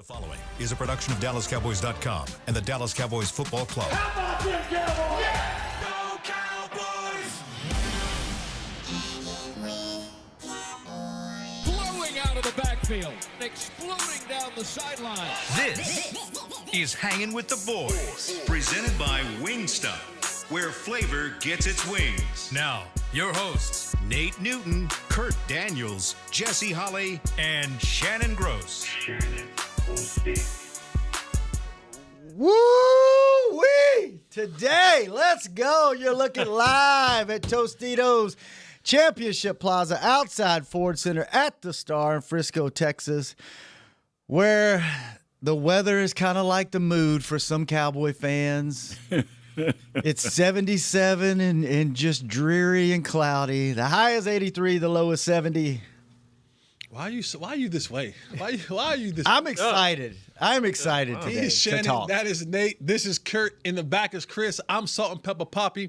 The following is a production of DallasCowboys.com and the Dallas Cowboys Football Club. How about them Cowboys? Yeah! Go Cowboys! Blowing out of the backfield, exploding down the sideline. This is Hangin' with the Boys, presented by Wingstop, where flavor gets its wings. Now, your hosts, Nate Newton, Kurt Daniels, Jesse Holley, and Shannon Gross. Woo-wee! Today, let's go. You're looking live at Tostitos Championship Plaza outside Ford Center at the Star in Frisco, Texas, where the weather is kind of like the mood for some Cowboy fans. It's 77 and just dreary and cloudy. The high is 83, the low is 70. Why are you this way? Why are you this? I'm excited. I'm excited today He's Shannon. to talk. That is Nate. This is Kurt. In the back is Chris. I'm Salt and Pepper Poppy.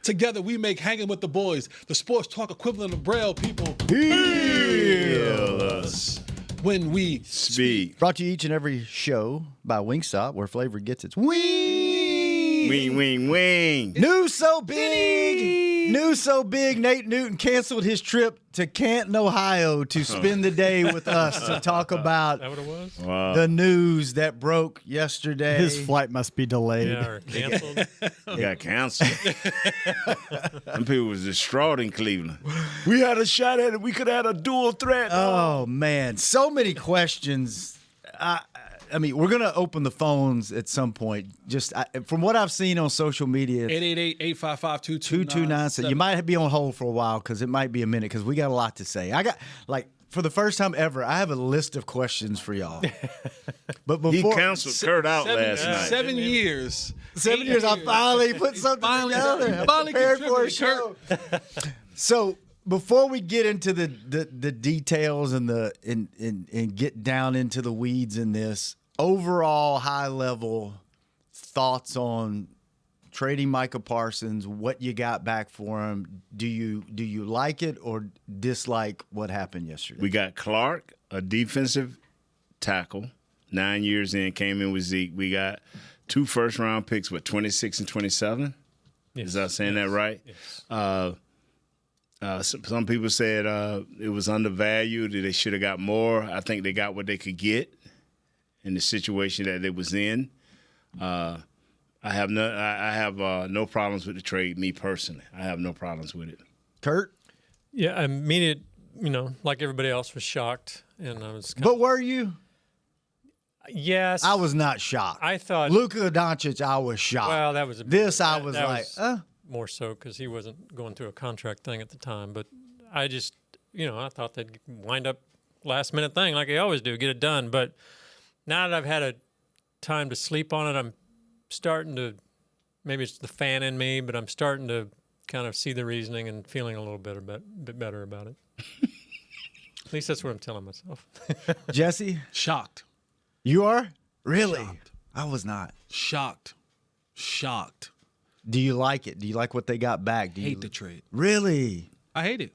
Together we make Hanging with the Boys, the sports talk equivalent of Braille. People Heal us when we speak. Brought to you each and every show by Wingstop, where flavor gets its wing. Wing, wing, wing. News so big. Nate Newton canceled his trip to Canton, Ohio to spend the day with us to talk about That what it was? Wow. the news that broke yesterday. His flight must be delayed. Yeah, or canceled. It got canceled. Some people was distraught in Cleveland. We had a shot at it. We could have had a dual threat. Oh, man. So many questions. I mean, we're going to open the phones at some point. Just from what I've seen on social media, 888-855-2229. So you might be on hold for a while because it might be a minute because we got a lot to say. I got, for the first time ever, I have a list of questions for y'all. But before He canceled Kurt out last night. 7 years. 7 years, I finally put something together. I Finally prepared for a contributed, show. So before we get into the details and get down into the weeds in this, overall high level thoughts on trading Micah Parsons, what you got back for him. Do you like it or dislike what happened yesterday? We got Clark, a defensive tackle, 9 years in, came in with Zeke. We got 2 first-round picks, 26 and 27? Yes. Is I saying that right? Yes. Some people said it was undervalued, that they should have got more. I think they got what they could get in the situation that they was in. I have no problems with the trade, me personally. I have no problems with it. Kurt? Yeah, I mean it, like everybody else was shocked. And I was But were you? Yes. I was not shocked. I thought Luka Doncic, I was shocked. Well, that was I was like, more so because he wasn't going through a contract thing at the time. But I just, I thought they'd wind up last minute thing like they always do, get it done. But now that I've had a time to sleep on it, I'm starting to, maybe it's the fan in me, but I'm starting to kind of see the reasoning and feeling a little bit better about it. At least that's what I'm telling myself. Jesse? Shocked. You are? Really? Shocked. I was not. Shocked. Do you like it? Do you like what they got back? Do Hate you the trade. Really? I hate it.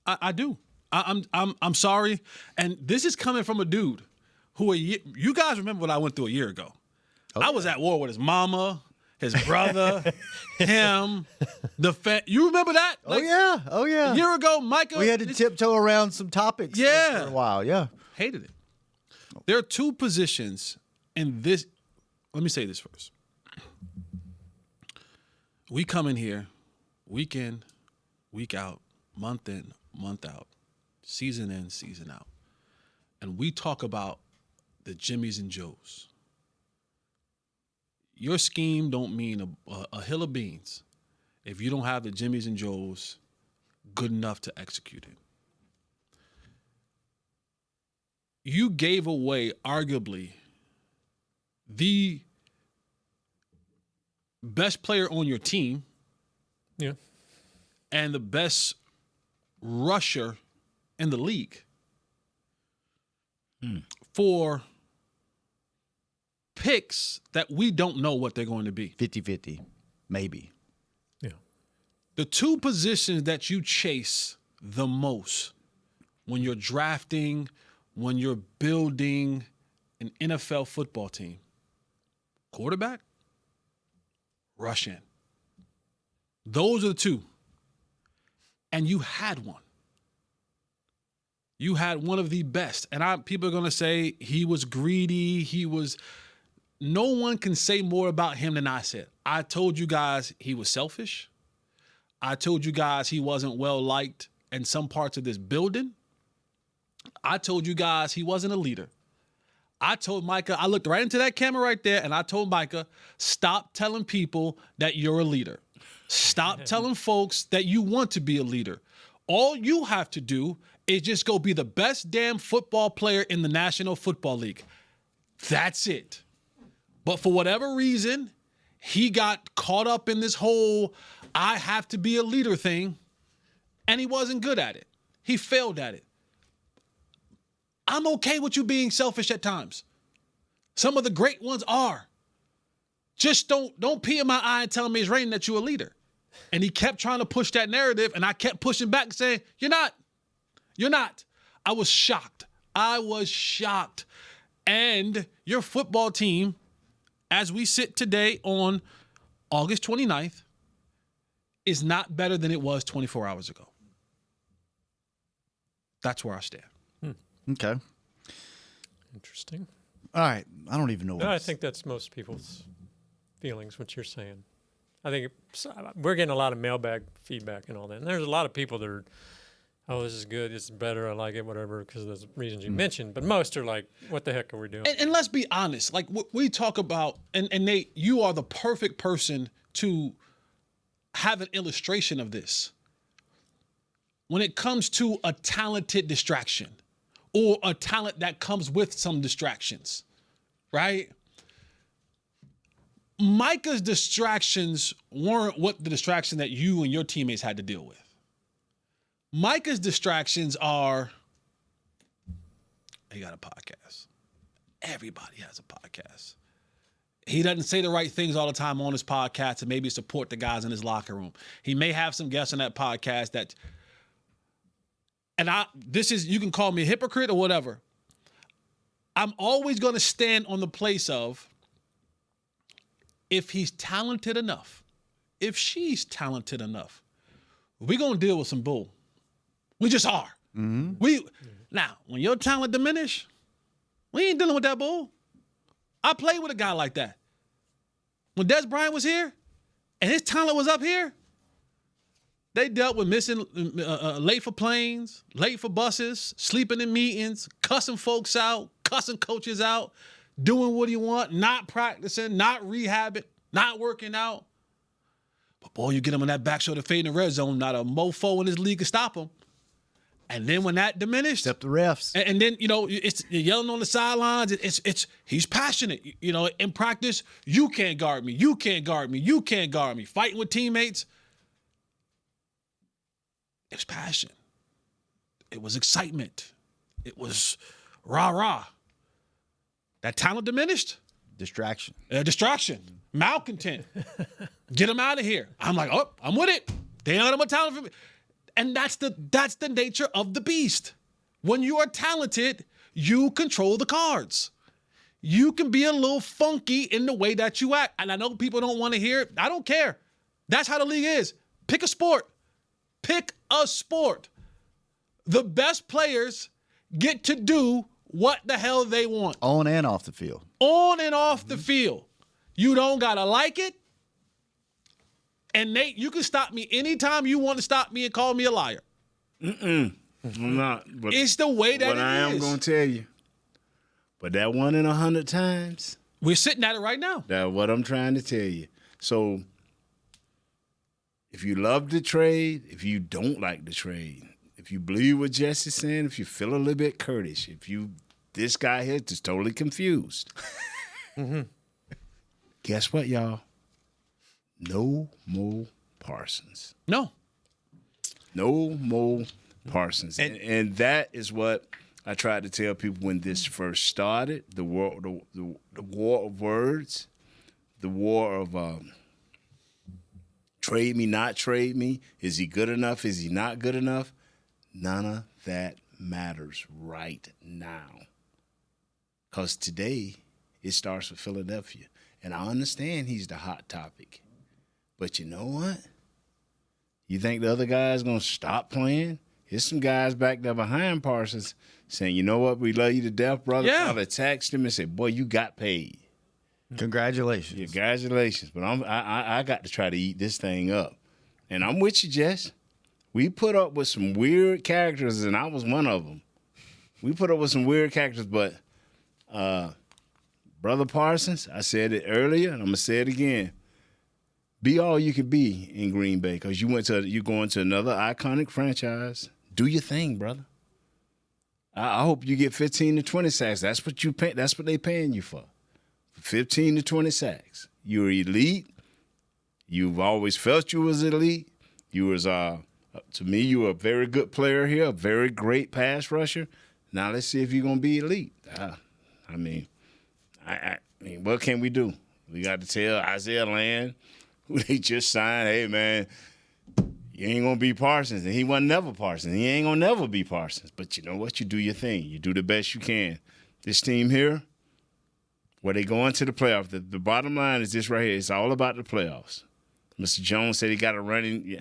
I do. I'm sorry. And this is coming from a dude who you guys remember what I went through a year ago. I was at war with his mama, his brother, him, you remember that? Oh yeah. A year ago, Micah. We had to tiptoe around some topics for a while, yeah. Hated it. There are 2 positions in this. Let me say this first. We come in here week in, week out, month in, month out, season in, season out. And we talk about the Jimmies and Joes. Your scheme don't mean a hill of beans if you don't have the Jimmies and Joes good enough to execute it. You gave away arguably the best player on your team, Yeah. and the best rusher in the league for picks that we don't know what they're going to be. 50-50, maybe. Yeah. The 2 positions that you chase the most when you're drafting, when you're building an NFL football team. Quarterback, rush in. Those are the two. And you had one. You had one of the best. And people are going to say he was greedy. No one can say more about him than I said. I told you guys he was selfish. I told you guys he wasn't well liked in some parts of this building. I told you guys he wasn't a leader. I told Micah, I looked right into that camera right there, and I told Micah, stop telling people that you're a leader. Stop telling folks that you want to be a leader. All you have to do is just go be the best damn football player in the National Football League. That's it. But for whatever reason, he got caught up in this whole I have to be a leader thing, and he wasn't good at it. He failed at it. I'm okay with you being selfish at times. Some of the great ones are. Just don't pee in my eye and tell me it's raining that you're a leader. And he kept trying to push that narrative, and I kept pushing back and saying, you're not. You're not. I was shocked. And your football team, as we sit today on August 29th, is not better than it was 24 hours ago. That's where I stand. Okay. Interesting. All right. I don't even know what No, I think that's most people's feelings, what you're saying. I think we're getting a lot of mailbag feedback and all that. And there's a lot of people that are, oh, this is good, this is better, I like it, whatever, because of those reasons you mentioned. But most are like, what the heck are we doing? And let's be honest. Like, we talk about, and Nate, you are the perfect person to have an illustration of this. When it comes to a talented distraction or a talent that comes with some distractions, right? Micah's distractions weren't what the distraction that you and your teammates had to deal with. Micah's distractions are, he got a podcast. Everybody has a podcast. He doesn't say the right things all the time on his podcast to maybe support the guys in his locker room. He may have some guests on that podcast that, and you can call me a hypocrite or whatever. I'm always going to stand on the place of, if he's talented enough, if she's talented enough, we're going to deal with some bull. We just are. Mm-hmm. Now, when your talent diminish, we ain't dealing with that bull. I played with a guy like that. When Des Bryant was here and his talent was up here, they dealt with missing, late for planes, late for buses, sleeping in meetings, cussing folks out, cussing coaches out, doing what he want, not practicing, not rehabbing, not working out. But boy, you get him in that back shoulder fade in the red zone, not a mofo in this league can stop him. And then when that diminished, except the refs. And then, it's yelling on the sidelines. He's passionate. In practice, you can't guard me. You can't guard me. You can't guard me. Fighting with teammates. It was passion. It was excitement. It was rah-rah. That talent diminished. Distraction. Malcontent. Get him out of here. I'm like, oh, I'm with it. They don't have more talent for me. And that's the nature of the beast. When you are talented, you control the cards. You can be a little funky in the way that you act. And I know people don't want to hear it. I don't care. That's how the league is. Pick a sport. Pick a sport. The best players get to do what the hell they want. On and off the field. On and off the field. You don't got to like it. And Nate, you can stop me anytime you want to stop me and call me a liar. I'm not. But it's the way that it is. But I am going to tell you. But that 1 in 100 times. We're sitting at it right now. That's what I'm trying to tell you. So if you love the trade, if you don't like the trade, if you believe what Jesse's saying, if you feel a little bit Kurdish, this guy here is totally confused. Guess what, y'all? No more Parsons. No more Parsons. And that is what I tried to tell people when this first started, the war of words, the war of trade me, not trade me. Is he good enough? Is he not good enough? None of that matters right now. Because today it starts with Philadelphia. And I understand he's the hot topic. But you know what? You think the other guy's going to stop playing? There's some guys back there behind Parsons saying, you know what, we love you to death, brother. Yeah. Probably text him and say, boy, you got paid. Congratulations. Yeah, congratulations. But I got to try to eat this thing up. And I'm with you, Jess. We put up with some weird characters, and I was one of them. We put up with some weird characters, but Brother Parsons, I said it earlier, and I'm going to say it again. Be all you can be in Green Bay because you're going to another iconic franchise. Do your thing, brother. I hope you get 15 to 20 sacks. That's what they paying you for. 15 to 20 sacks. You're elite. You've always felt you was elite. You was to me, you were a very good player here, a very great pass rusher. Now let's see if you're gonna be elite. I mean, what can we do? We got to tell Isaiah Land, who they just signed, hey man, you ain't gonna be Parsons, and he wasn't never Parsons. He ain't gonna never be Parsons. But you know what? You do your thing. You do the best you can. This team here, where they go into the playoffs, the bottom line is this right here. It's all about the playoffs. Mr. Jones said he got a running. Yeah,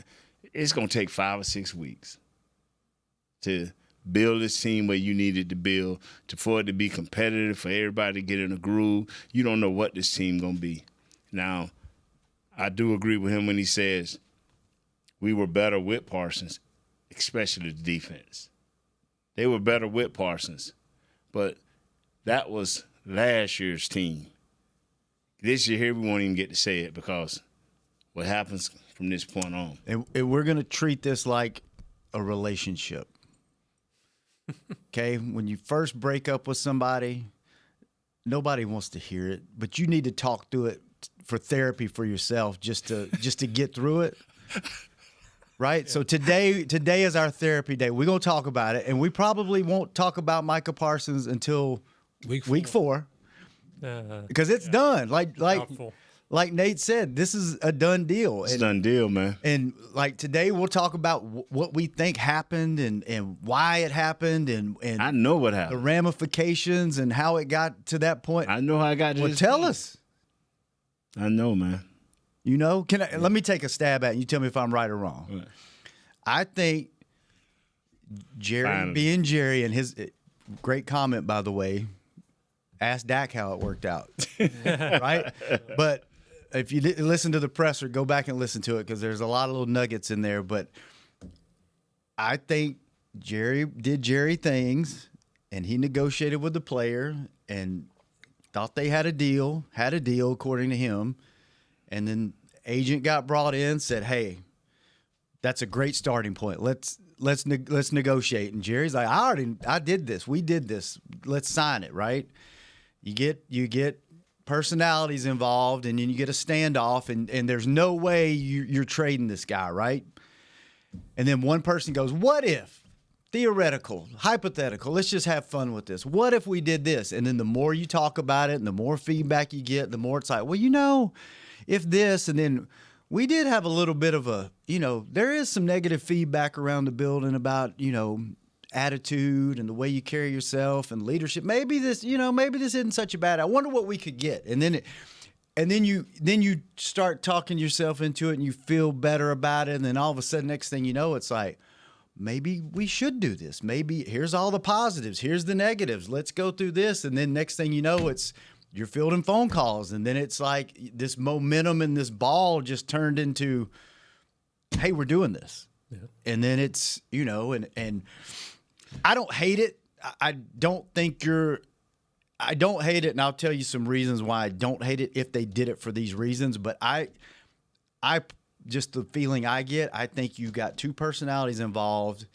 it's gonna take 5 or 6 weeks to build this team where you needed to build, for it to be competitive, for everybody to get in a groove. You don't know what this team going to be. Now, I do agree with him when he says we were better with Parsons, especially the defense. They were better with Parsons. But that was last year's team. This year here, we won't even get to say it because what happens from this point on. And we're going to treat this like a relationship. Okay, when you first break up with somebody, nobody wants to hear it, but you need to talk through it for therapy for yourself just to get through it. Right? Yeah. So today is our therapy day. We're going to talk about it, and we probably won't talk about Micah Parsons until week 4. Because it's done. Like Nate said, this is a done deal. It's a done deal, man. And like today, we'll talk about what we think happened and why it happened and I know what happened, the ramifications and how it got to that point. I know how I got to this tell point. us. I know, man. You know, let me take a stab at it and you tell me if I'm right or wrong. Right. I think Jerry, being Jerry, and his great comment, by the way, ask Dak how it worked out. Right? But if you listen to the presser, go back and listen to it because there's a lot of little nuggets in there. But I think Jerry did Jerry things, and he negotiated with the player and thought they had a deal according to him. And then agent got brought in, said, "Hey, that's a great starting point. Let's negotiate." And Jerry's like, "I did this. We did this. Let's sign it." Right? You get personalities involved, and then you get a standoff, and there's no way you're trading this guy, right? And then one person goes, "What if? Theoretical, hypothetical. Let's just have fun with this. What if we did this?" And then the more you talk about it, and the more feedback you get, the more it's like, well, if this, and then we did have a little bit of there is some negative feedback around the building about, attitude and the way you carry yourself and leadership. Maybe this isn't such a bad. I wonder what we could get. And then you start talking yourself into it and you feel better about it. And then all of a sudden, next thing you know, it's like, maybe we should do this. Maybe here's all the positives. Here's the negatives. Let's go through this. And then next thing you know, you're fielding phone calls. And then it's like this momentum and this ball just turned into, hey, we're doing this. Yeah. And then it's, and I don't hate it. I don't hate it, and I'll tell you some reasons why I don't hate it if they did it for these reasons. But I just the feeling I get, I think you got two personalities involved,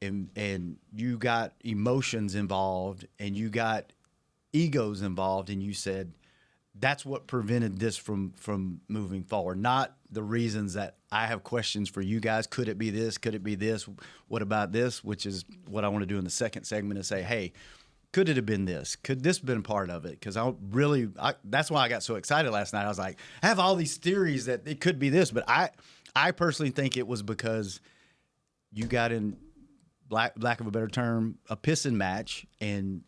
and you got emotions involved, and you got egos involved, and you said that's what prevented this from moving forward, not the reasons that I have questions for you guys. Could it be this? Could it be this? What about this? Which is what I want to do in the second segment, is say, hey, could it have been this? Could this have been part of it? Because that's why I got so excited last night. I was like, I have all these theories that it could be this, but I personally think it was because you got in, lack of a better term, a pissing match, and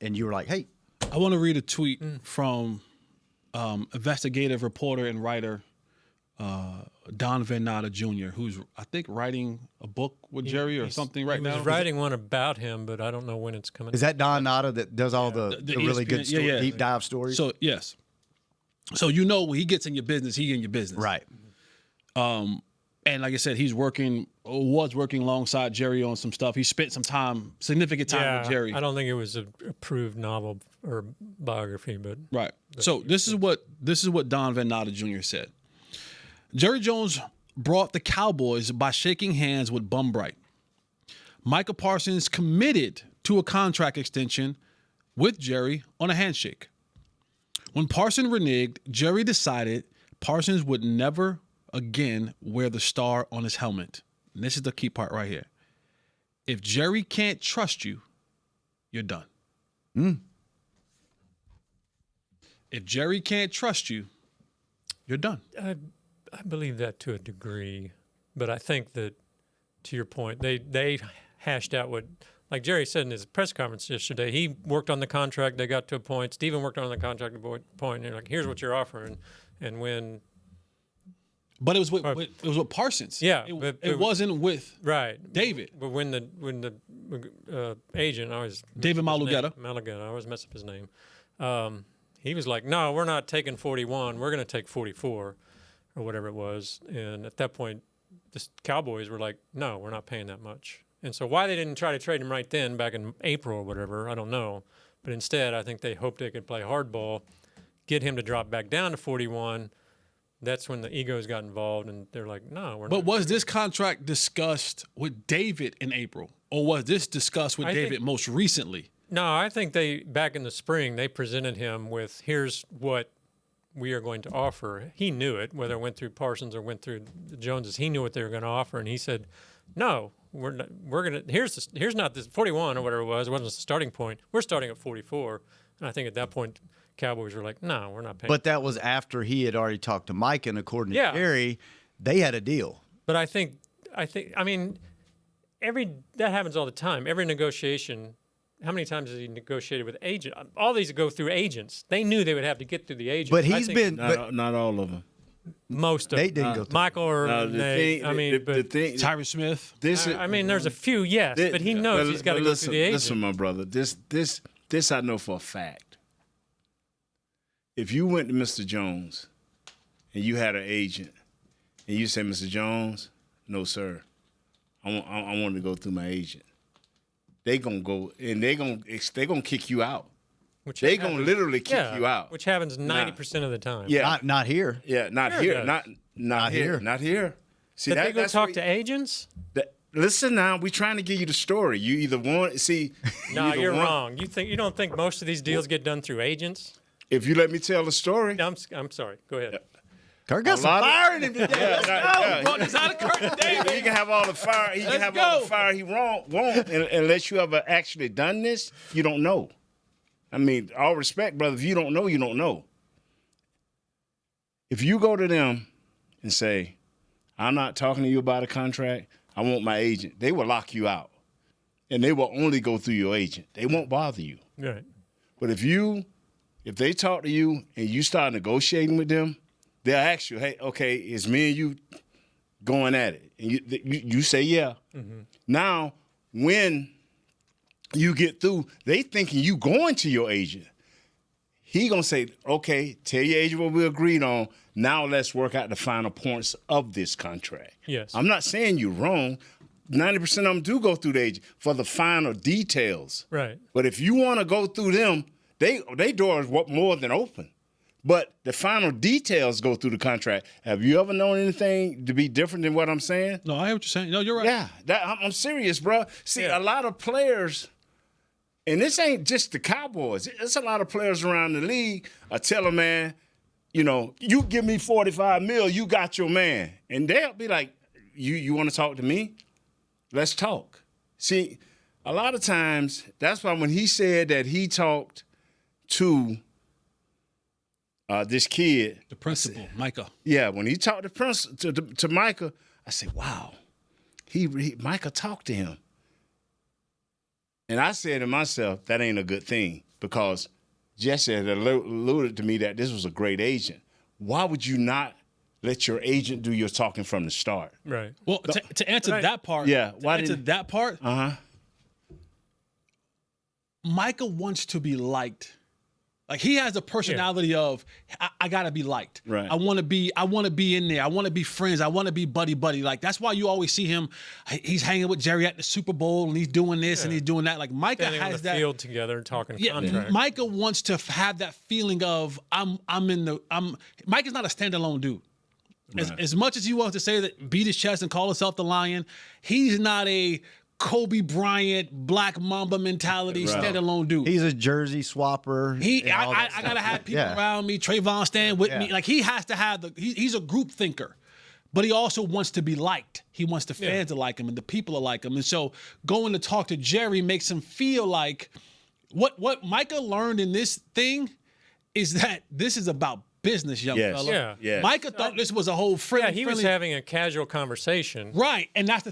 you were like, hey, I want to read a tweet from investigative reporter and writer Don Van Natta Jr., who's, I think, writing a book with Jerry or something right now. He's writing one about him, but I don't know when it's coming. Is that Don Nada that does all the really ESPN, good deep dive stories? So, yes. So, when he gets in your business, he in your business. Right. And like I said, was working alongside Jerry on some stuff. He spent some time, significant time with Jerry. I don't think it was an approved novel or biography, but right. So this is what Don Van Natta Jr. said. Jerry Jones brought the Cowboys by shaking hands with Bum Bright. Michael Parsons committed to a contract extension with Jerry on a handshake. When Parsons reneged, Jerry decided Parsons would never again wear the star on his helmet. And this is the key part right here. If Jerry can't trust you, you're done. If Jerry can't trust you, you're done. I believe that to a degree, but I think that, to your point, they hashed out what, like Jerry said in his press conference yesterday, he worked on the contract, they got to a point, Steven worked on the contract at a point, and they're like, here's what you're offering. And when... But it was with Parsons. Yeah. It wasn't with David. But when the agent, I always... David Malugeta. I always mess up his name. He was like, no, we're not taking 41, we're going to take 44. Or whatever it was. And at that point, the Cowboys were like, no, we're not paying that much. And so why they didn't try to trade him right then, back in April or whatever, I don't know. But instead, I think they hoped they could play hardball, get him to drop back down to 41. That's when the egos got involved, and they're like, no, we're not. But was this contract discussed with David in April? Or was this discussed with David most recently? No, I think back in the spring, they presented him with, here's what we are going to offer. He knew it, whether it went through Parsons or went through the Joneses. He knew what they were going to offer, and he said, "No, we're going to. Here's not this 41 or whatever it was. It wasn't the starting point. We're starting at 44." And I think at that point, Cowboys were like, "No, we're not paying." But that was after he had already talked to Mike, and according to Jerry, they had a deal. But I mean, that happens all the time. Every negotiation. How many times has he negotiated with agents? All these go through agents. They knew they would have to get through the agents. But he's been not all of them. Most of Nate didn't go through. Michael or Nate. Tyrus Smith. There's a few, yes, but he knows he's got to go through the agent. Listen, my brother. This I know for a fact. If you went to Mr. Jones and you had an agent and you said, Mr. Jones, no, sir, I want to go through my agent. They gonna go and they gonna kick you out. They gonna literally kick you out. Which happens 90% of the time. Yeah, not here. Yeah, not here. Not here. Not here. See, but they go talk to agents. Listen now, we trying to give you the story. You either want see. No, you're wrong. You don't think most of these deals get done through agents? If you let me tell the story. No, I'm sorry. Go ahead. Kirk got some fire in him today. He can have all the fire. He can have all the fire he won't. Unless you ever actually done this, you don't know. I mean, all respect, brother. If you don't know, you don't know. If you go to them and say, I'm not talking to you about a contract, I want my agent, they will lock you out. And they will only go through your agent. They won't bother you. Right. But if they talk to you and you start negotiating with them, they'll ask you, hey, okay, is me and you going at it? And you say, yeah. Mm-hmm. Now, when you get through, they thinking you going to your agent. He going to say, okay, tell your agent what we agreed on. Now let's work out the final points of this contract. Yes. I'm not saying you're wrong. 90% of them do go through the agent for the final details. Right. But if you want to go through them, they doors more than open. But the final details go through the contract. Have you ever known anything to be different than what I'm saying? No, I hear what you're saying. No, you're right. Yeah, I'm serious, bro. See, a lot of players, and this ain't just the Cowboys. It's a lot of players around the league tell a man, you give me $45 million, you got your man. And they'll be like, you want to talk to me? Let's talk. See, a lot of times, that's why when he said that he talked to this kid, the principal, Micah. Yeah, when he talked to Micah, I said, "Wow, Micah talked to him." And I said to myself, "That ain't a good thing because Jesse had alluded to me that this was a great agent. Why would you not let your agent do your talking from the start? Right. Well, to answer that part, Micah wants to be liked. Like, he has a personality of, I gotta be liked. Right. I want to be in there. I want to be friends. I want to be buddy. Like, that's why you always see him. He's hanging with Jerry at the Super Bowl, and he's doing this and he's doing that. Like, Micah Standing has on the that field together and talking contract. Micah wants to have that feeling of Micah's not a standalone dude. As much as he wants to say that, beat his chest and call himself the Lion, he's not a Kobe Bryant, Black Mamba mentality, standalone dude. He's a jersey swapper. I gotta have people around me. Trayvon stand with me. Like, he has to have he's a group thinker, but he also wants to be liked. He wants the fans to like him and the people to like him. And so going to talk to Jerry makes him feel like what Micah learned in this thing is that this is about business, young fella. Yeah. Micah thought this was a whole friendly. Yeah, he was having a casual conversation. Right, and that's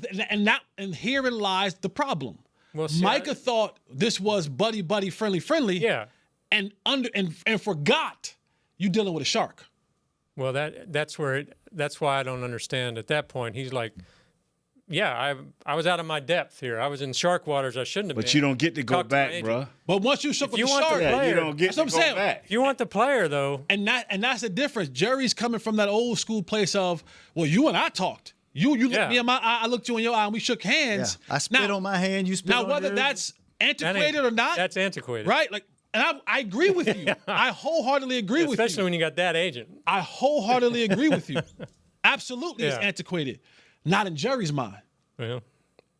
and herein lies the problem. Well, see, Micah thought this was buddy, friendly. Yeah. And forgot you dealing with a shark. Well, that's why I don't understand. At that point, he's like, yeah, I was out of my depth here. I was in shark waters. I shouldn't have been. But you don't get to go back, bro. But once you shook with you the want shark, the player, you don't get to go back. If you want the player, though. And that's the difference. Jerry's coming from that old school place of, well, you and I talked. You looked me in my eye, I looked you in your eye, and we shook hands. I spit on my hand, you spit on whether yours. that's antiquated or not. That's antiquated. Right? Like, and I agree with you. I wholeheartedly agree with you. Especially when you got that agent. I wholeheartedly agree with you. Absolutely, it's antiquated. Not in Jerry's mind. Yeah.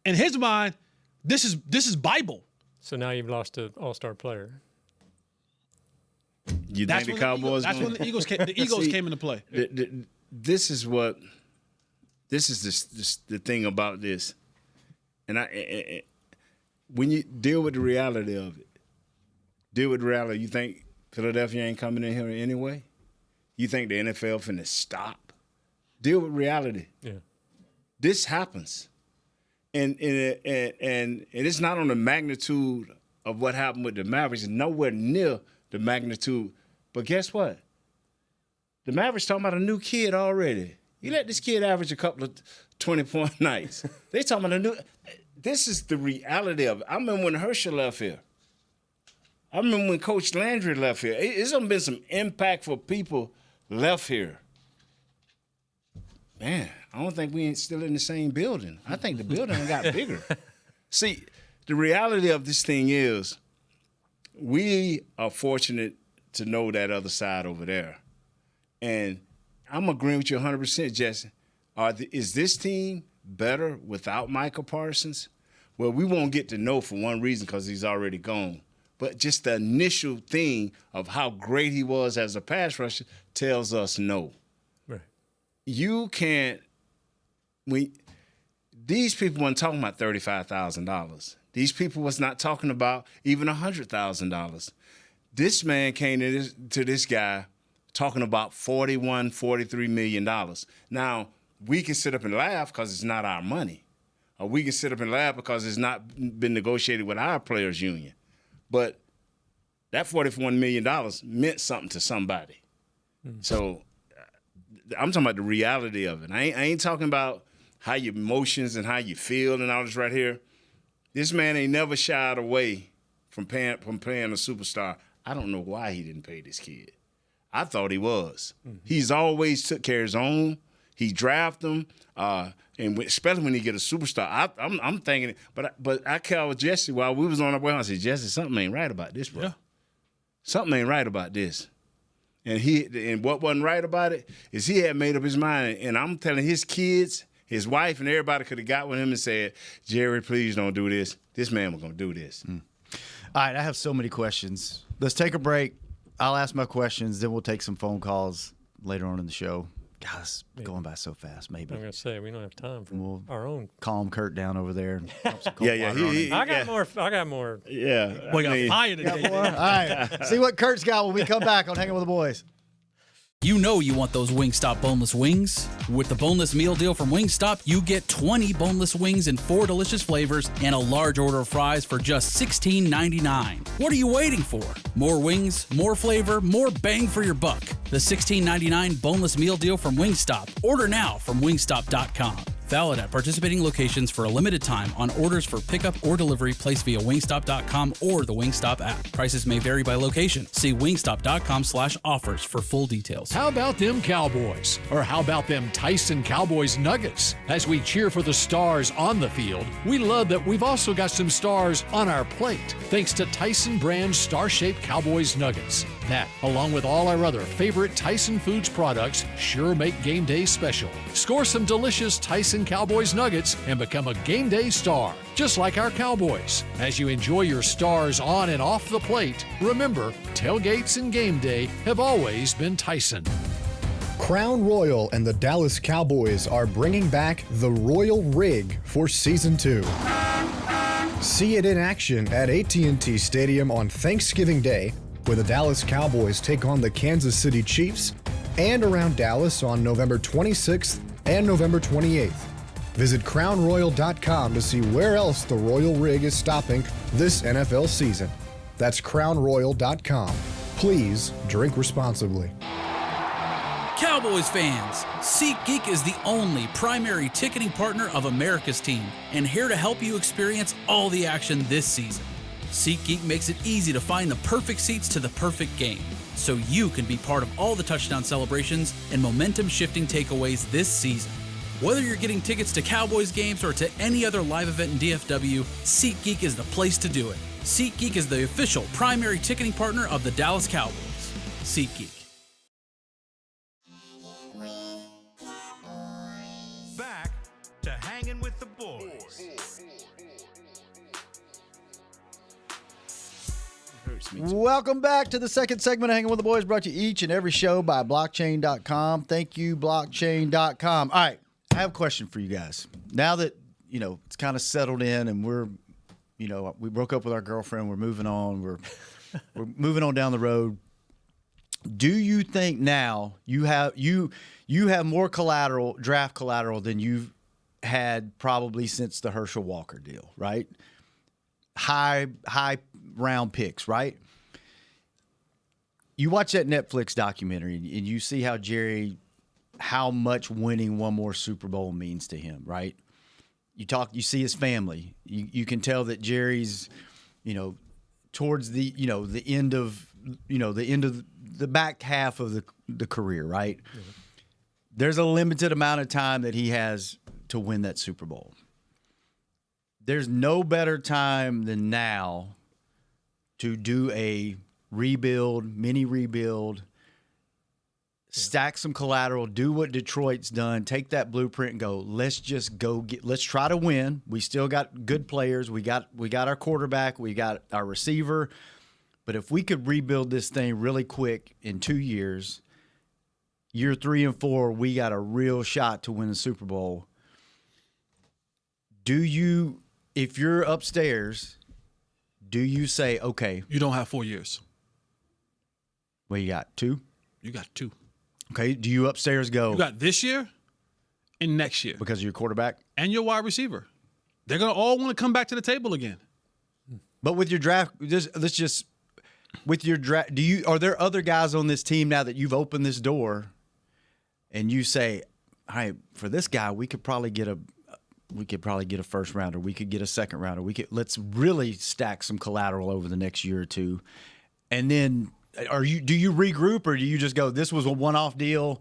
In his mind, this is Bible. So now you've lost an all-star player. You think the Cowboys? That's when the Eagles came into play. This is the thing about this, and when you deal with the reality of it, you think Philadelphia ain't coming in here anyway? You think the NFL finna stop? Deal with reality. Yeah. This happens. And it's not on the magnitude of what happened with the Mavericks. It's nowhere near the magnitude. But guess what? The Mavericks talking about a new kid already. You let this kid average a couple of 20-point nights. They talking about a new. This is the reality of it. I remember when Herschel left here. I remember when Coach Landry left here. It's been some impactful people left here. Man, I don't think we ain't still in the same building. I think the building got bigger. See, the reality of this thing is we are fortunate to know that other side over there. And I'm agreeing with you 100%, Jesse. Is this team better without Michael Parsons? Well, we won't get to know for one reason because he's already gone. But just the initial thing of how great he was as a pass rusher tells us no. You can't. These people weren't talking about $35,000. These people was not talking about even $100,000. This man came to this guy talking about $43 million. Now, we can sit up and laugh because it's not our money. Or we can sit up and laugh because it's not been negotiated with our players' union. But that $41 million meant something to somebody. So I'm talking about the reality of it. I ain't talking about how your emotions and how you feel and all this right here. This man ain't never shied away from playing a superstar. I don't know why he didn't pay this kid. I thought he was. Mm-hmm. He's always took care of his own. He drafted him, and especially when he get a superstar. I'm thinking, but I called Jesse while we was on our way home. I said, Jesse, something ain't right about this, bro. Yeah. Something ain't right about this. And what wasn't right about it is he had made up his mind. And I'm telling his kids, his wife, and everybody could have got with him and said, Jerry, please don't do this. This man was going to do this. All right, I have so many questions. Let's take a break. I'll ask my questions, then we'll take some phone calls later on in the show. God, it's going by so fast, maybe. I'm going to say, we don't have time for our own. Calm Kurt down over there. And I got more. Yeah. We got fire today. All right. See what Kurt's got when we come back on Hanging with the Boys. You know you want those Wingstop boneless wings. With the boneless meal deal from Wingstop, you get 20 boneless wings in 4 delicious flavors and a large order of fries for just $16.99. What are you waiting for? More wings, more flavor, more bang for your buck. The $16.99 boneless meal deal from Wingstop. Order now from wingstop.com. Valid at participating locations for a limited time on orders for pickup or delivery placed via wingstop.com or the Wingstop app. Prices may vary by location. See wingstop.com/offers for full details. How about them Cowboys? Or how about them Tyson Cowboys Nuggets? As we cheer for the stars on the field, we love that we've also got some stars on our plate, thanks to Tyson brand star-shaped Cowboys Nuggets. That, along with all our other favorite Tyson Foods products, sure make game day special. Score some delicious Tyson Cowboys Nuggets and become a game day star, just like our Cowboys. As you enjoy your stars on and off the plate, remember, tailgates and game day have always been Tyson. Crown Royal and the Dallas Cowboys are bringing back the Royal Rig for Season 2. See it in action at AT&T Stadium on Thanksgiving Day, where the Dallas Cowboys take on the Kansas City Chiefs, and around Dallas on November 26th and November 28th. Visit crownroyal.com to see where else the Royal Rig is stopping this NFL season. That's crownroyal.com. Please drink responsibly. Cowboys fans, SeatGeek is the only primary ticketing partner of America's team and here to help you experience all the action this season. SeatGeek makes it easy to find the perfect seats to the perfect game, so you can be part of all the touchdown celebrations and momentum-shifting takeaways this season. Whether you're getting tickets to Cowboys games or to any other live event in DFW, SeatGeek is the place to do it. SeatGeek is the official primary ticketing partner of the Dallas Cowboys. SeatGeek. Back to Hangin' with the Boys. Welcome back to the second segment of Hanging with the Boys, brought to you each and every show by blockchain.com. Thank you, blockchain.com. All right, I have a question for you guys. Now that, it's kind of settled in and we're, we broke up with our girlfriend, we're moving on, we're moving on down the road. Do you think now you have more draft collateral than you've had probably since the Herschel Walker deal, right? High round picks, right? You watch that Netflix documentary and you see how much winning one more Super Bowl means to him, right? You see his family. You can tell that Jerry's, towards the end of the back half of the career, right? Mm-hmm. There's a limited amount of time that he has to win that Super Bowl. There's no better time than now to do a mini rebuild, stack some collateral, do what Detroit's done, take that blueprint and go, let's try to win. We still got good players. We got our quarterback. We got our receiver. But if we could rebuild this thing really quick in 2 years, year 3 and 4, we got a real shot to win the Super Bowl. If you're upstairs, do you say, okay? You don't have 4 years. Well, you got 2? You got 2. Okay, do you upstairs go? You got this year and next year. Because of your quarterback? And your wide receiver. They're going to all want to come back to the table again. But with your draft, are there other guys on this team now that you've opened this door and you say, all right, for this guy, we could probably get a first rounder. We could get a second rounder. Let's really stack some collateral over the next year or two. And then do you regroup or do you just go, this was a one-off deal,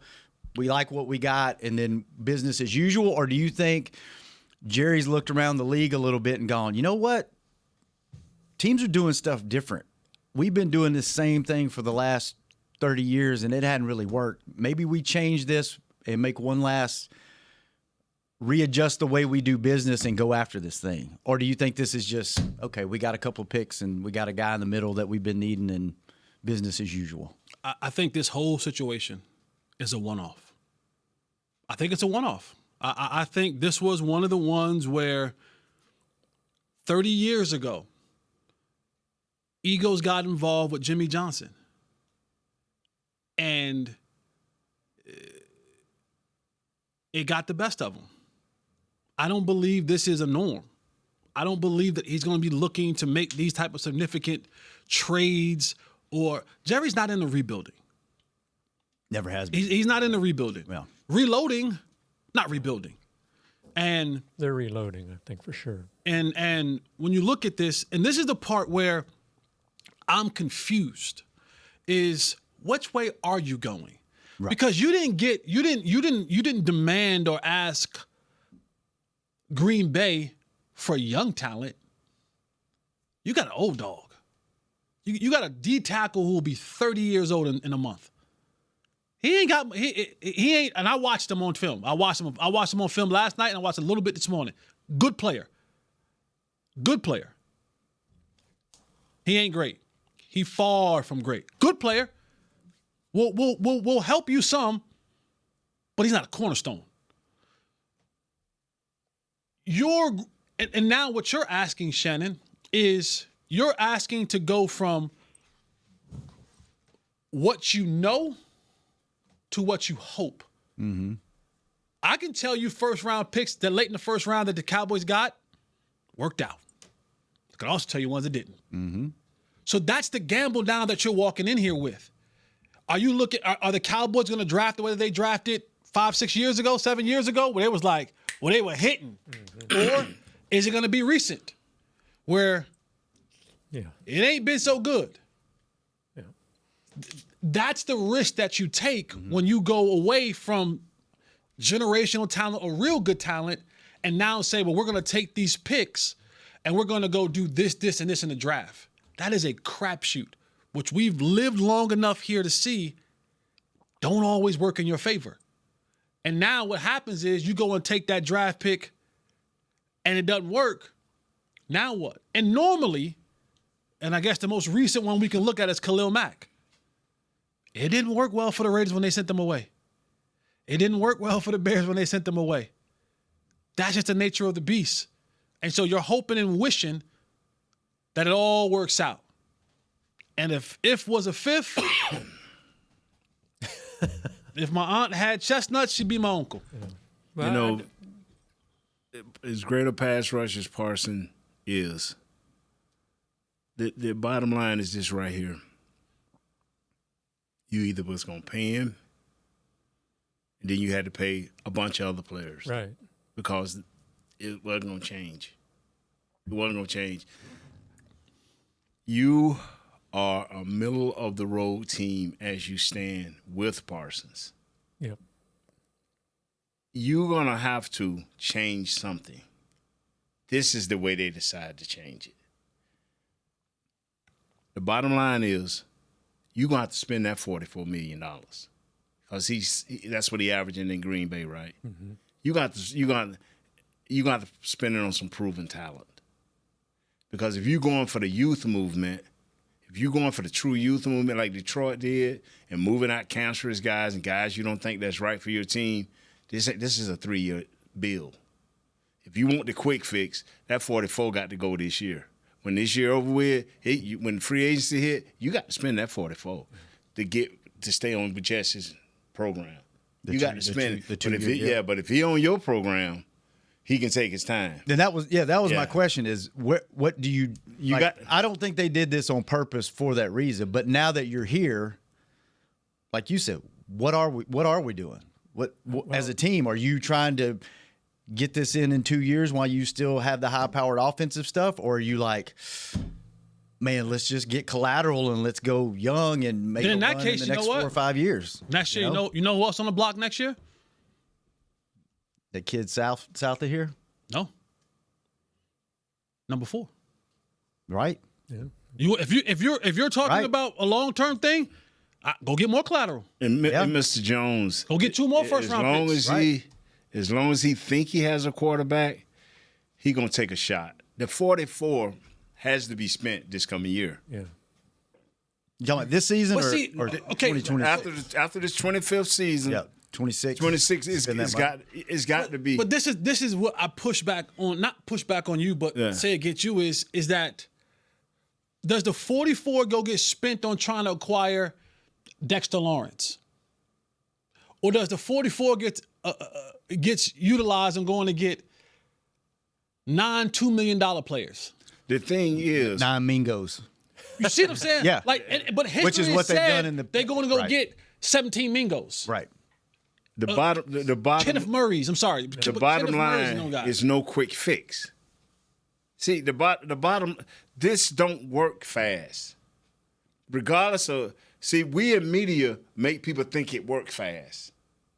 we like what we got, and then business as usual? Or do you think Jerry's looked around the league a little bit and gone, you know what? Teams are doing stuff different. We've been doing the same thing for the last 30 years and it hadn't really worked. Maybe we change this and make one last readjust the way we do business and go after this thing? Or do you think this is just, okay, we got a couple of picks and we got a guy in the middle that we've been needing and business as usual? I think this whole situation is a one-off. I think it's a one-off. I think this was one of the ones where 30 years ago, egos got involved with Jimmy Johnson. And it got the best of him. I don't believe this is a norm. I don't believe that he's going to be looking to make these type of significant trades. Or Jerry's not in the rebuilding. Never has been. He's not in the rebuilding. Yeah. Reloading, not rebuilding. And They're reloading, I think, for sure. And when you look at this, and this is the part where I'm confused, is which way are you going? Right. Because you didn't demand or ask Green Bay for young talent. You got an old dog. You got a D tackle who will be 30 years old in a month. He ain't. And I watched him on film. I watched him on film last night, and I watched a little bit this morning. Good player. He ain't great. He far from great. Good player. Will help you some, but he's not a cornerstone. And now what you're asking, Shannon, is you're asking to go from what you know to what you hope. Mm-hmm. I can tell you first round picks that late in the first round that the Cowboys got worked out. I can also tell you ones that didn't. Mm-hmm. So that's the gamble now that you're walking in here with. Are you looking? Are the Cowboys going to draft the way they drafted 5, 6 years ago, 7 years ago, where it was like, well, they were hitting, or is it going to be recent, where it ain't been so good? Yeah. That's the risk that you take when you go away from generational talent or real good talent, and now say, well, we're going to take these picks and we're going to go do this, this, and this in the draft. That is a crapshoot, which we've lived long enough here to see don't always work in your favor. And now what happens is you go and take that draft pick and it doesn't work. Now what? And normally, and I guess the most recent one we can look at is Khalil Mack. It didn't work well for the Raiders when they sent them away. It didn't work well for the Bears when they sent them away. That's just the nature of the beast. And so you're hoping and wishing that it all works out. And if was a fifth, if my aunt had chestnuts, she'd be my uncle. Yeah. Well, as great a pass rush as Parson is, the bottom line is this right here. You either was going to pay him, and then you had to pay a bunch of other players. Right. Because it wasn't going to change. It wasn't going to change. You are a middle-of-the-road team as you stand with Parsons. Yep. You're going to have to change something. This is the way they decide to change it. The bottom line is you're going to have to spend that $44 million because that's what he's averaging in Green Bay, right? Mm-hmm. You got to spend it on some proven talent. Because if you're going for the youth movement, if you're going for the true youth movement like Detroit did and moving out cancerous guys and guys you don't think that's right for your team, this is a 3-year bill. If you want the quick fix, that 44 got to go this year. When this year over with, when free agency hit, you got to spend that 44 to stay on Jesse's program. You got to spend it. But if he on your program, he can take his time. Then that was my question is what do you got? I don't think they did this on purpose for that reason, but now that you're here, like you said, what are we doing? What as a team, are you trying to get this in 2 years while you still have the high-powered offensive stuff, or are you like, man, let's just get collateral and let's go young and make it in the next 4 or 5 years? Next year, you know who else on the block next year? The kid south of here? No. Number 4. Right. Yeah. If you're talking about a long-term thing, go get more collateral. And Mr. Jones, go get 2 more first-round picks. As long as he think he has a quarterback, he gonna take a shot. The 44 has to be spent this coming year. Yeah. You talking about this season or 2026? After this 25th season. Yeah. 26. 26 it's got to be. But this is what I push back on, not push back on you, but say against you is that does the 44 go get spent on trying to acquire Dexter Lawrence? Or does the 44 get gets utilized and going to get 9 $2 million players. The thing is, 9 Mingos. You see what I'm saying? Yeah. But history Which is what they've said done in the. they're going to go right. get 17 Mingos. Right. the bottom. Kenneth Murray's. I'm sorry. The bottom line is no quick fix. See, the bottom. This don't work fast. Regardless of, see, we in media make people think it work fast.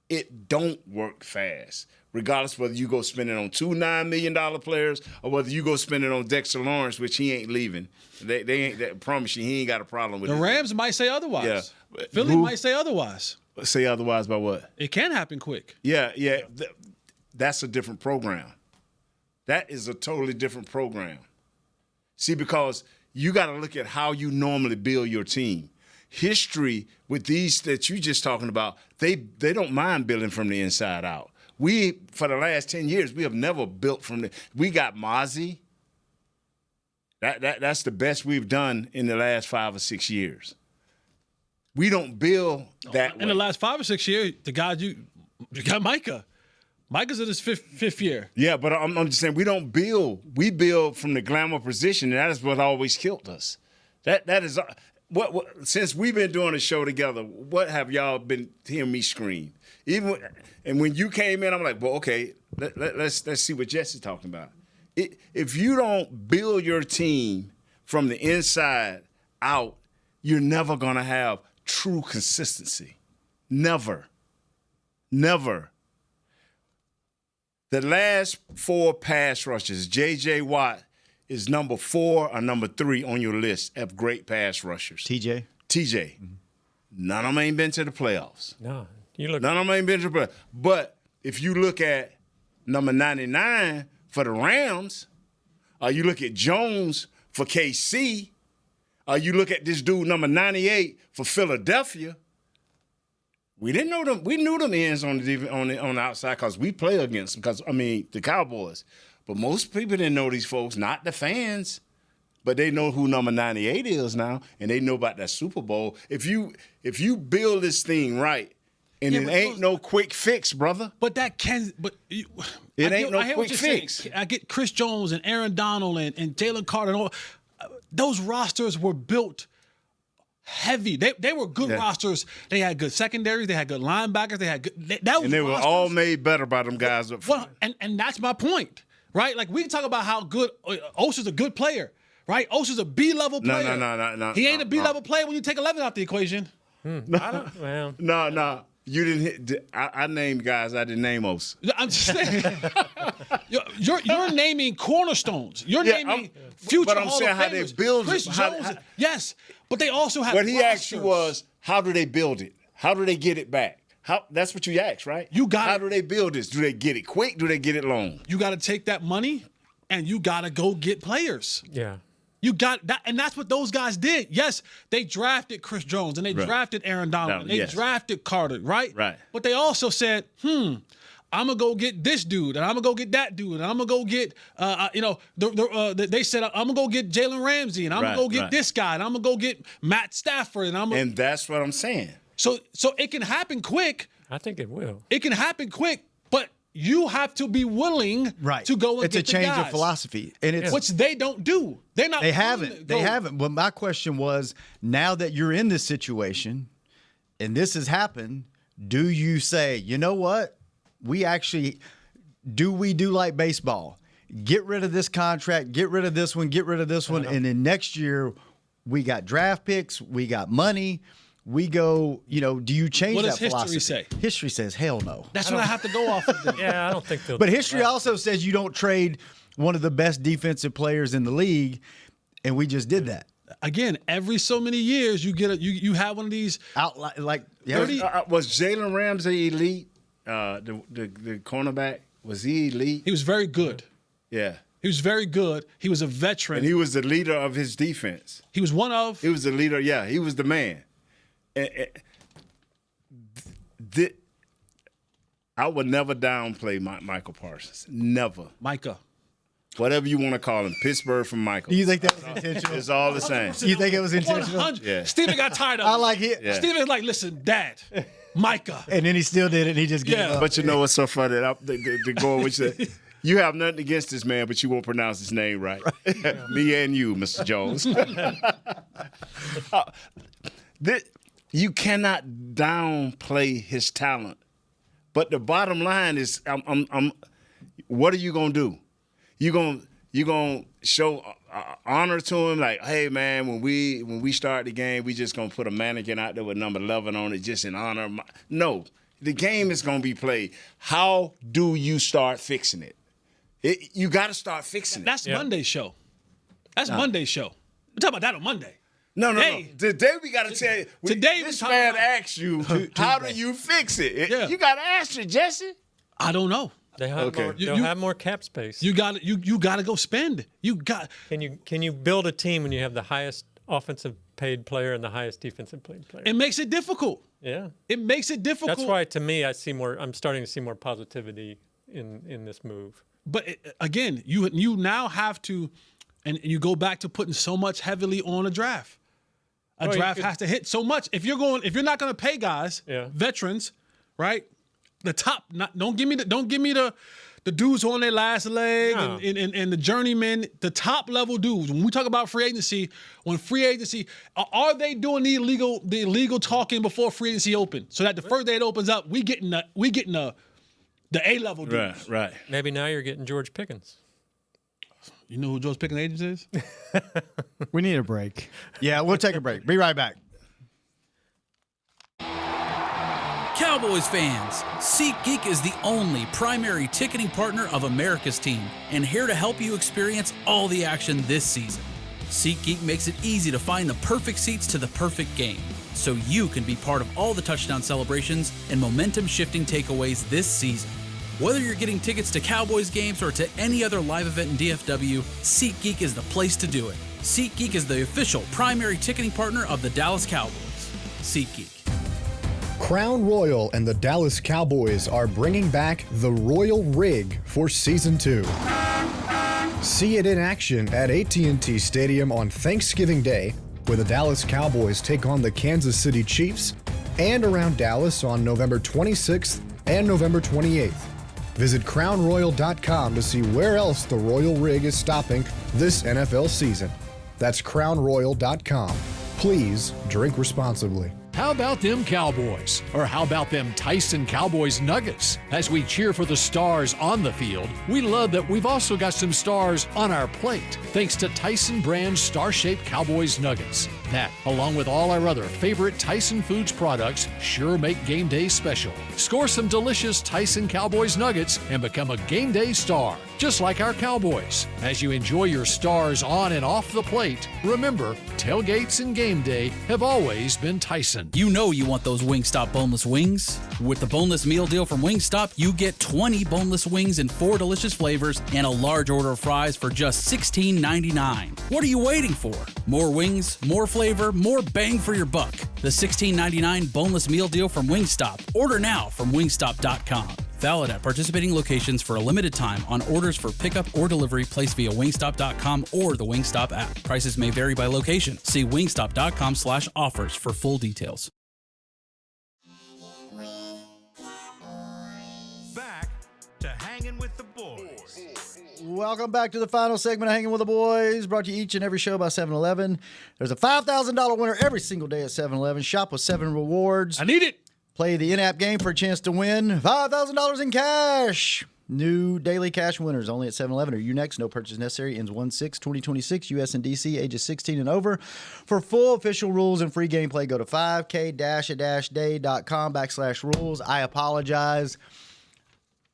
It don't work fast. Regardless whether you go spend it on 2 $9 million players or whether you go spend it on Dexter Lawrence, which he ain't leaving. They ain't. I promise you, he ain't got a problem with it. The Rams might say otherwise. Yeah. Philly might say otherwise. Say otherwise by what? It can happen quick. Yeah. That's a different program. That is a totally different program. See, because you got to look at how you normally build your team. History with these that you just talking about, they don't mind building from the inside out. We, for the last 10 years, we have never built from the. We got Mozzie. That's the best we've done in the last 5 or 6 years. We don't build that way. In the last 5 or 6 years, the guys you got Micah. Micah's in his fifth year. Yeah, but I'm just saying we don't build. We build from the glamour position, and that is what always killed us. That is what since we've been doing a show together. What have y'all been hearing me scream? And when you came in, I'm like, well, okay, let's see what Jesse's talking about. If you don't build your team from the inside out, you're never gonna have true consistency. Never. The last 4 pass rushes, J.J. Watt is number 4 or number 3 on your list of great pass rushers. TJ. Mm-hmm. None of them ain't been to the playoffs. No, None of them ain't been to the playoffs. But if you look at number 99 for the Rams, or you look at Jones for KC, or you look at this dude number 98 for Philadelphia, we didn't know them. We knew them ends on the outside because we play against them. The Cowboys. But most people didn't know these folks, not the fans, but they know who number 98 is now, and they know about that Super Bowl. If you build this thing right, and it ain't no quick fix, brother. But that can. But it ain't no quick fix. Saying. I get Chris Jones and Aaron Donald and Jalen Carter and all. Those rosters were built heavy. They were good rosters. They had good secondaries. They had good linebackers. They had good. And they were all made better by them guys up front. Well, and that's my point, right? Like we can talk about how good Osa's a good player, right? Osa's a B-level player. No. He ain't a B-level player when you take 11 out the equation. No. You didn't hit. I named guys. I didn't name Osa. I'm just saying. You're naming cornerstones. You're naming future But I'm Hall saying of how Famers. they build Chris it. Jones, yes, but they also have. What he rosters. asked you was, how do they build it? How do they get it back? That's what you asked, right? How do they build this? Do they get it quick? Do they get it long? You got to take that money, and you got to go get players. Yeah. You got that, and that's what those guys did. Yes, they drafted Chris Jones and they drafted Aaron Donald and they drafted Carter, right? Right. But they also said, I'm gonna go get this dude and I'm gonna go get that dude and I'm gonna go get, they said I'm gonna go get Jalen Ramsey and I'm gonna go get this guy and I'm gonna go get Matt Stafford and that's what I'm saying. So it can happen quick. I think it will. It can happen quick, but you have to be willing to go and it's get a change the guys, of philosophy, and it's which they don't do. They're not. They haven't. But my question was, now that you're in this situation, and this has happened, do you say, you know what? We do like baseball? Get rid of this contract. Get rid of this one. Get rid of this one, and then next year we got draft picks. We got money. We go, do you change that philosophy? What does history say? History says, hell no. That's what I have to go off of. Yeah, I don't think they'll. But history also says you don't trade one of the best defensive players in the league, and we just did that. Again, every so many years you get you have one of these was Jalen Ramsey elite? The cornerback, was he elite? He was very good. Yeah. He was very good. He was a veteran. And he was the leader of his defense. He was one of. He was the leader. Yeah, he was the man. I would never downplay Michael Parsons. Never. Micah. Whatever you want to call him. Pittsburgh from Michael. Do you think that was intentional? It's all the same. You think it was intentional? 100. Yeah. Steven got tired of it. I like it. Yeah. Steven's like, listen, Dad, Micah. And then he still did it. And he just gave up. But you know what's so funny? The goal which you have nothing against this man, but you won't pronounce his name right. Me and you, Mr. Jones. You cannot downplay his talent. But the bottom line is, what are you gonna do? You gonna show honor to him, like, hey man, when we start the game, we just gonna put a mannequin out there with number 11 on it, just in honor of no. The game is gonna be played. How do you start fixing it? You got to start fixing it. That's Monday's show. That's Monday's show. We're talking about that on Monday. No. Today we got to tell you. Today this man asks you, how do you fix it? Yeah. You got to ask you, Jesse. I don't know. They'll have more cap space. You got to go spend. Can you build a team when you have the highest offensive paid player and the highest defensive paid player? It makes it difficult. Yeah. It makes it difficult. That's why, to me, I'm starting to see more positivity in this move. But again, you now have to, and you go back to putting so much heavily on a draft. A draft has to hit so much. If you're not going to pay guys, veterans, right? The top, don't give me the dudes who on their last leg and the journeymen, the top level dudes. When we talk about free agency, are they doing the illegal talking before free agency open? So that the first day it opens up, we getting the A-level dudes. Right. Maybe now you're getting George Pickens. You know who George Pickens' agent is? We need a break. Yeah, we'll take a break. Be right back. Cowboys fans, SeatGeek is the only primary ticketing partner of America's team and here to help you experience all the action this season. SeatGeek makes it easy to find the perfect seats to the perfect game, so you can be part of all the touchdown celebrations and momentum-shifting takeaways this season. Whether you're getting tickets to Cowboys games or to any other live event in DFW, SeatGeek is the place to do it. SeatGeek is the official primary ticketing partner of the Dallas Cowboys. SeatGeek. Crown Royal and the Dallas Cowboys are bringing back the Royal Rig for Season 2. See it in action at AT&T Stadium on Thanksgiving Day, where the Dallas Cowboys take on the Kansas City Chiefs, and around Dallas on November 26th and November 28th. Visit crownroyal.com to see where else the Royal Rig is stopping this NFL season. That's crownroyal.com. Please drink responsibly. How about them Cowboys? Or how about them Tyson Cowboys Nuggets? As we cheer for the stars on the field, we love that we've also got some stars on our plate, thanks to Tyson brand star-shaped Cowboys Nuggets. That, along with all our other favorite Tyson Foods products, sure make game day special. Score some delicious Tyson Cowboys Nuggets and become a game day star, just like our Cowboys. As you enjoy your stars on and off the plate, remember, tailgates and game day have always been Tyson. You know you want those Wingstop boneless wings. With the boneless meal deal from Wingstop, you get 20 boneless wings in 4 delicious flavors and a large order of fries for just $16.99. What are you waiting for? More wings, more flavor, more bang for your buck. The $16.99 boneless meal deal from Wingstop. Order now from wingstop.com. Valid at participating locations for a limited time on orders for pickup or delivery placed via wingstop.com or the Wingstop app. Prices may vary by location. See wingstop.com/offers for full details. Back to Hangin' with the Boys. Welcome back to the final segment of Hanging with the Boys, brought to you each and every show by 7-Eleven. There's a $5,000 winner every single day at 7-Eleven. Shop with 7 rewards. I need it. Play the in-app game for a chance to win $5,000 in cash. New daily cash winners only at 7-Eleven. Are you next? No purchase necessary. Ends 1/6/2026. U.S. and D.C. Ages 16 and over. For full official rules and free gameplay, go to 5k-a-day.com/rules. I apologize.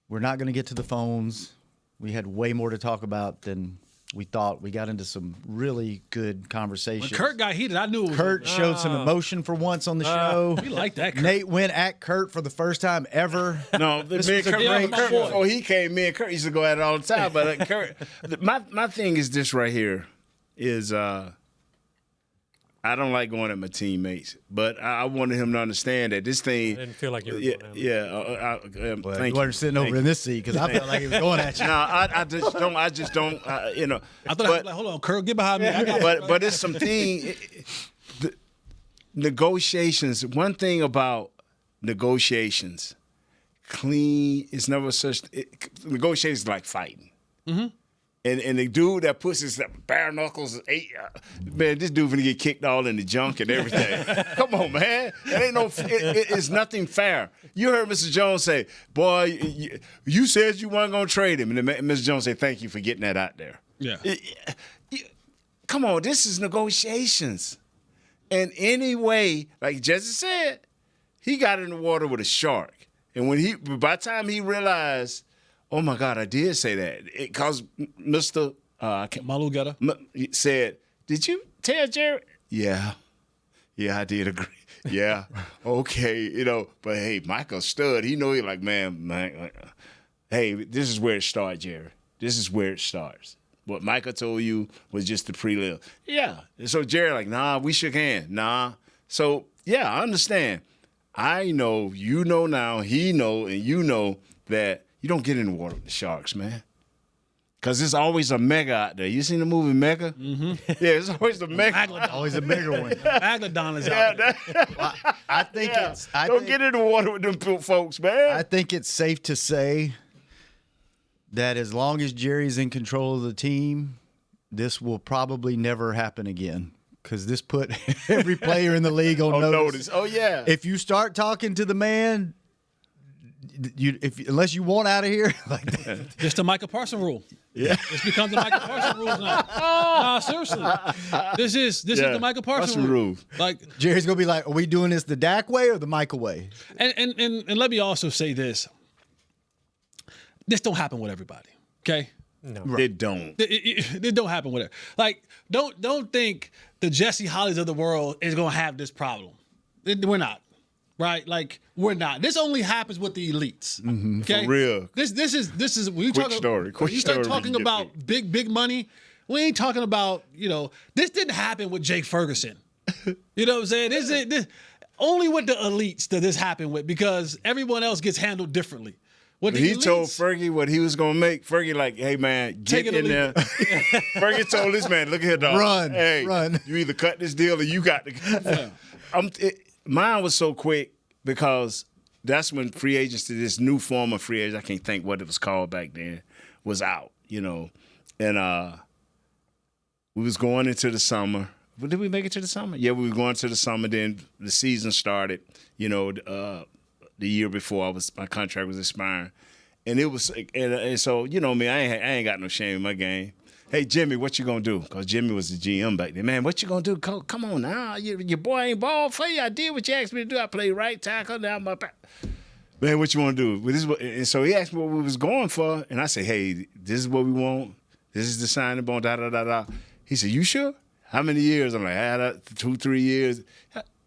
We're not going to get to the phones. We had way more to talk about than we thought. We got into some really good conversations. When Kurt got heated, I knew it was Kurt showed some emotion for once on the show. We like that, Kurt. Nate went at Kurt for the first time ever. No, me and Kurt, before he came, me and Kurt used to go at it all the time. But Kurt, my thing is this right here is I don't like going at my teammates, but I wanted him to understand that this thing. I didn't feel like you were going at him. Well, thank you weren't sitting over in this seat because I felt like he was going at you. No, I just don't. You know. I thought I was like, hold on, Kurt, get behind me. I got but it's something. The negotiations. One thing about negotiations. Clean. It's never such. Negotiations like fighting. Mm-hmm. And the dude that puts his bare knuckles, man, this dude gonna get kicked all in the junk and everything. Come on, man. It ain't no. It's nothing fair. You heard Mr. Jones say, "Boy, you said you weren't gonna trade him," and then Mr. Jones said, "Thank you for getting that out there." Yeah. Come on, this is negotiations. And anyway, like Jesse said, he got in the water with a shark, and by the time he realized. Oh, my God, I did say that. Because Mr. Malu Getta said, did you tell Jerry? Yeah, I did agree. Yeah, okay, But, hey, Michael stud. He know he like, man, hey, this is where it starts, Jerry. This is where it starts. What Michael told you was just the prelim. Yeah. And so Jerry like, nah, we shook hands. Nah. So, yeah, I understand. I know, you know now, he know, and you know that you don't get in the water with the sharks, man. Because there's always a mega out there. You seen the movie Mega? Mm-hmm. Yeah, it's always the mega. Always a bigger one. Megalodon is out there. I think it's. Don't get in the water with them folks, man. I think it's safe to say that as long as Jerry's in control of the team, this will probably never happen again. Because this put every player in the league on notice. Oh, yeah. If you start talking to the man, unless you want out of here, like that. It's the Michael Parsons rule. Yeah, it's become the Michael Parsons rule now. Nah, seriously, this is the Michael Parsons rule. Like Jerry's gonna be like, "Are we doing this the Dak way or the Michael way?" And let me also say this: this don't happen with everybody. Okay. No, it don't. It don't happen with it. Like, don't think the Jesse Hollies of the world is gonna have this problem. We're not. Right, like we're not. This only happens with the elites. Mm-hmm. Okay, for real. This is when you quick story. When you start talking about big money, we ain't talking about This didn't happen with Jake Ferguson. You know what I'm saying? This only with the elites does this happen with because everyone else gets handled differently. When he told Fergie what he was gonna make, Fergie like, hey man, get in there. Fergie told this man, look at here, dog. Run. You either cut this deal or you got to. Yeah. Mine was so quick because that's when free agency, this new form of free agent, I can't think what it was called back then, was out, And we was going into the summer. Did we make it to the summer? Yeah, we were going to the summer. Then the season started, the year before my contract was expiring. And it was, and so, me, I ain't got no shame in my game. Hey, Jimmy, what you going to do? Because Jimmy was the GM back then. Man, what you going to do? Come on now. Your boy ain't ball for you. I did what you asked me to do. I played right tackle down my back. Man, what you want to do? And so he asked me what we was going for. And I said, hey, this is what we want. This is the signing bone, da-da-da-da. He said, you sure? How many years? I'm like, 2, 3 years.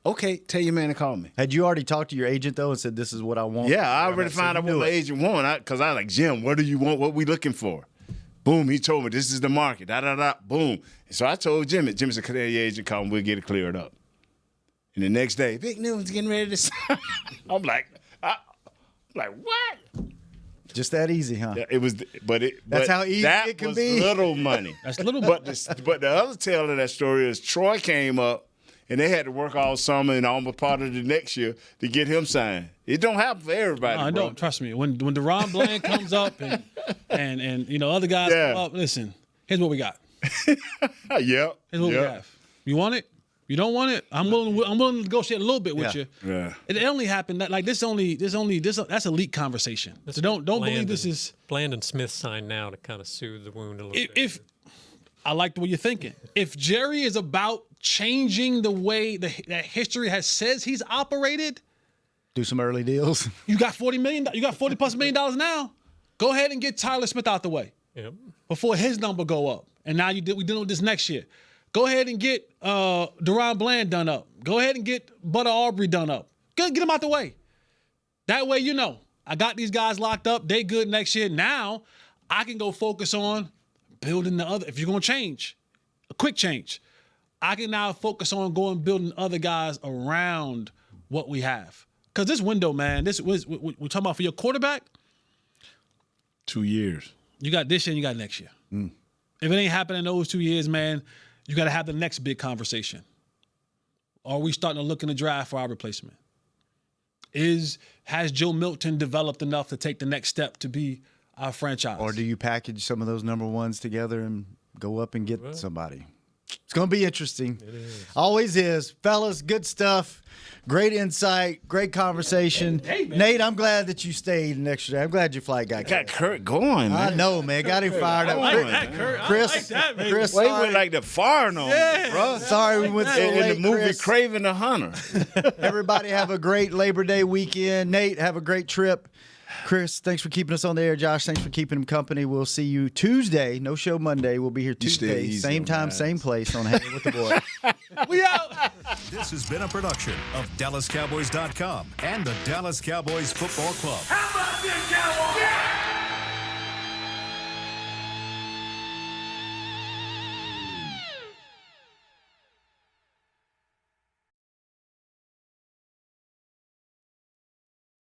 Okay, tell your man to call me. Had you already talked to your agent, though, and said, this is what I want? Yeah, I already found out what my agent wanted. Because I was like, Jim, what do you want? What we looking for? Boom, he told me this is the market. Da-da-da, boom. And so I told Jimmy. Jimmy said, your agent call him. We'll get it cleared up. And the next day, big news, getting ready to sign. I'm like, what? Just that easy, huh? Yeah, it was, that's how easy it can be. Little money. That's little. But the other tale of that story is Troy came up, and they had to work all summer and almost part of the next year to get him signed. It don't happen for everybody. No, I don't. Trust me. When Deron Bland comes up and other guys come up, listen. Here's what we got. Yep. Here's what we have. You want it? You don't want it? I'm willing to negotiate a little bit with you. Yeah. It only happened like this. That's elite conversation. So don't believe this is. Bland and Smith signed now to kind of soothe the wound a little bit. If I like the way you're thinking. If Jerry is about changing the way that history says he's operated, do some early deals. You got $40 million. You got $40+ million now. Go ahead and get Tyler Smith out the way. Yep. Before his number go up. And now we dealing with this next year. Go ahead and get Deron Bland done up. Go ahead and get Butter Aubrey done up. Get them out the way. That way, I got these guys locked up. They good next year. Now I can go focus on building the other. If you're gonna change, a quick change, I can now focus on building other guys around what we have. Because this window, man, we're talking about for your quarterback. 2 years. You got this year and you got next year. If it ain't happening in those 2 years, man, you got to have the next big conversation. Are we starting to look in the draft for our replacement? Has Joe Milton developed enough to take the next step to be our franchise? Or do you package some of those number ones together and go up and get somebody? It's going to be interesting. It is. Always is. Fellas, good stuff. Great insight. Great conversation. Hey, Nate, I'm glad that you stayed an extra day. I'm glad your flight got Kurt going, man. I know, man. Got him fired up. I like that, Kurt. Chris, I like that, man. Chris, Well, he went like the foreign on me, bro. Sorry we went so late, in the movie Chris. Craven the Hunter. Everybody have a great Labor Day weekend. Nate, have a great trip. Chris, thanks for keeping us on the air. Josh, thanks for keeping him company. We'll see you Tuesday. No show Monday. We'll be here Tuesday. Same time, same place on Hangin with the Boys. We out. This has been a production of DallasCowboys.com and the Dallas Cowboys Football Club. How about this, Cowboys? Yeah!